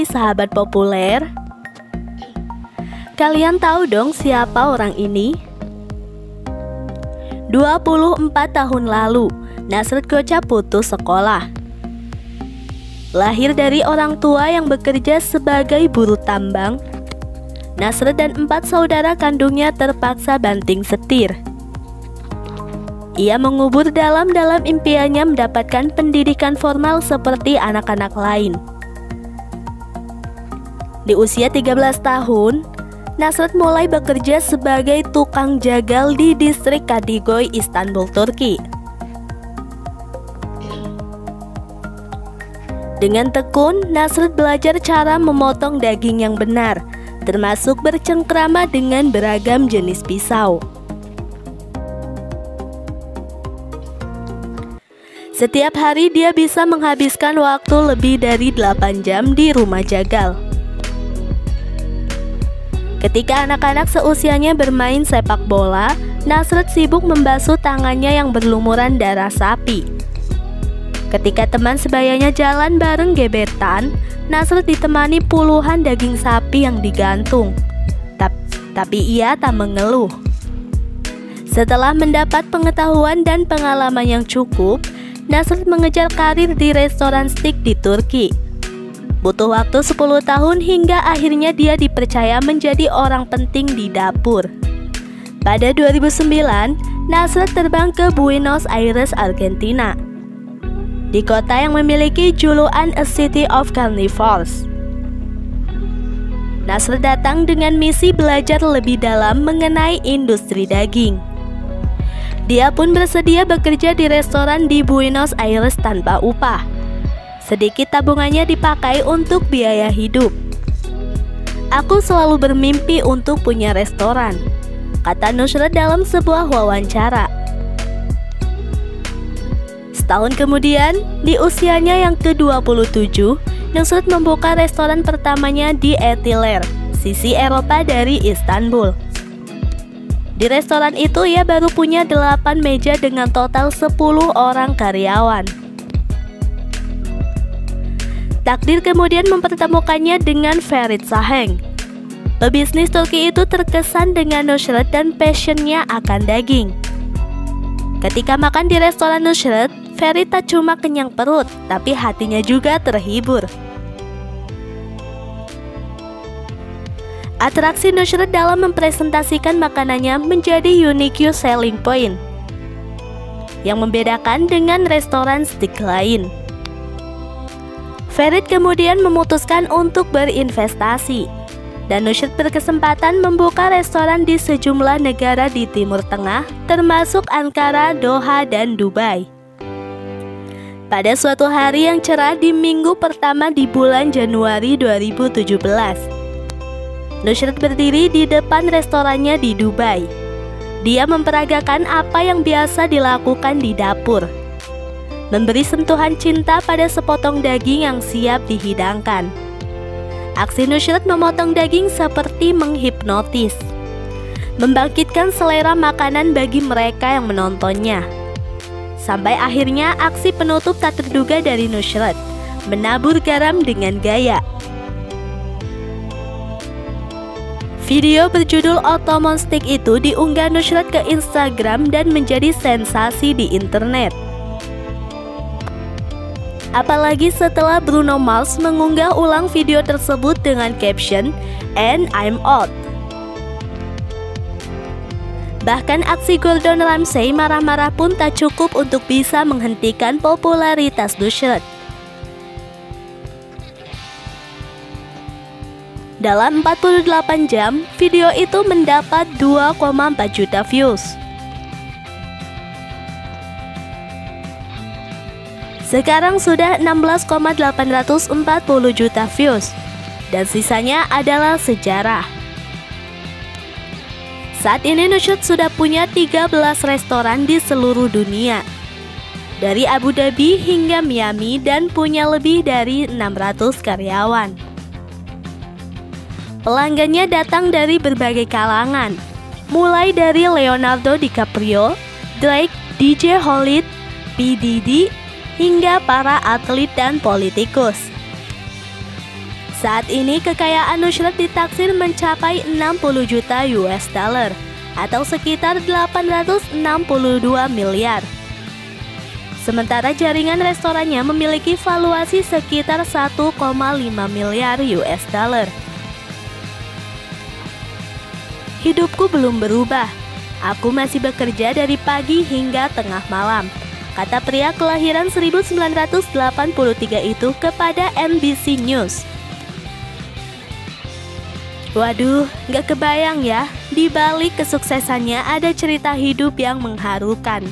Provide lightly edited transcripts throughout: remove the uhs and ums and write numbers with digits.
sahabat populer? Kalian tahu dong siapa orang ini? 24 tahun lalu, Nasred Koca putus sekolah. Lahir dari orang tua yang bekerja sebagai buruh tambang, Nasred dan 4 saudara kandungnya terpaksa banting setir. Ia mengubur dalam-dalam impiannya mendapatkan pendidikan formal seperti anak-anak lain. Di usia 13 tahun, Nasred mulai bekerja sebagai tukang jagal di distrik Kadıköy, Istanbul, Turki. Dengan tekun, Nasred belajar cara memotong daging yang benar, termasuk bercengkrama dengan beragam jenis pisau. Setiap hari dia bisa menghabiskan waktu lebih dari 8 jam di rumah jagal. Ketika anak-anak seusianya bermain sepak bola, Nasred sibuk membasuh tangannya yang berlumuran darah sapi. Ketika teman sebayanya jalan bareng gebetan, Nasred ditemani puluhan daging sapi yang digantung. Tapi ia tak mengeluh. Setelah mendapat pengetahuan dan pengalaman yang cukup, Nasred mengejar karir di restoran steak di Turki. Butuh waktu 10 tahun hingga akhirnya dia dipercaya menjadi orang penting di dapur. Pada 2009, Nasred terbang ke Buenos Aires, Argentina. Di kota yang memiliki julukan A City of Carnivores. Nasred datang dengan misi belajar lebih dalam mengenai industri daging. Dia pun bersedia bekerja di restoran di Buenos Aires tanpa upah. Sedikit tabungannya dipakai untuk biaya hidup. "Aku selalu bermimpi untuk punya restoran," kata Nasred dalam sebuah wawancara. Setahun kemudian, di usianya yang ke-27, Nasred membuka restoran pertamanya di Etiler, sisi Eropa dari Istanbul. Di restoran itu ia baru punya 8 meja dengan total 10 orang karyawan. Takdir kemudian mempertemukannya dengan Ferit Şahenk. Pebisnis Turki itu terkesan dengan Nasred dan passionnya akan daging. Ketika makan di restoran Nasred, Ferit tak cuma kenyang perut, tapi hatinya juga terhibur. Atraksi Nasred dalam mempresentasikan makanannya menjadi unique selling point yang membedakan dengan restoran steak lain. Ferit kemudian memutuskan untuk berinvestasi, dan Nasred berkesempatan membuka restoran di sejumlah negara di Timur Tengah, termasuk Ankara, Doha, dan Dubai. Pada suatu hari yang cerah di minggu pertama di bulan Januari 2017, Nasred berdiri di depan restorannya di Dubai. Dia memperagakan apa yang biasa dilakukan di dapur, memberi sentuhan cinta pada sepotong daging yang siap dihidangkan. Aksi Nasred memotong daging seperti menghipnotis, membangkitkan selera makanan bagi mereka yang menontonnya. Sampai akhirnya aksi penutup tak terduga dari Nasred, menabur garam dengan gaya. Video berjudul Ottoman Steak itu diunggah Nasred ke Instagram dan menjadi sensasi di internet. Apalagi setelah Bruno Mars mengunggah ulang video tersebut dengan caption "And I'm out". Bahkan aksi Gordon Ramsay marah-marah pun tak cukup untuk bisa menghentikan popularitas Nasred. Dalam 48 jam, video itu mendapat 2,4 juta views. Sekarang sudah 16,840 juta views, dan sisanya adalah sejarah. Saat ini Nasred sudah punya 13 restoran di seluruh dunia, dari Abu Dhabi hingga Miami, dan punya lebih dari 600 karyawan. Pelanggannya datang dari berbagai kalangan, mulai dari Leonardo DiCaprio, Drake, DJ Khaled, P. Diddy, hingga para atlet dan politikus. Saat ini kekayaan Nusrat ditaksir mencapai 60 juta US dollar atau sekitar 862 miliar. Sementara jaringan restorannya memiliki valuasi sekitar 1,5 miliar US dollar. Hidupku belum berubah. Aku masih bekerja dari pagi hingga tengah malam, kata pria kelahiran 1983 itu kepada NBC News. Waduh, gak kebayang ya, di balik kesuksesannya ada cerita hidup yang mengharukan.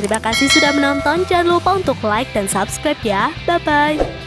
Terima kasih sudah menonton, jangan lupa untuk like dan subscribe ya, bye-bye.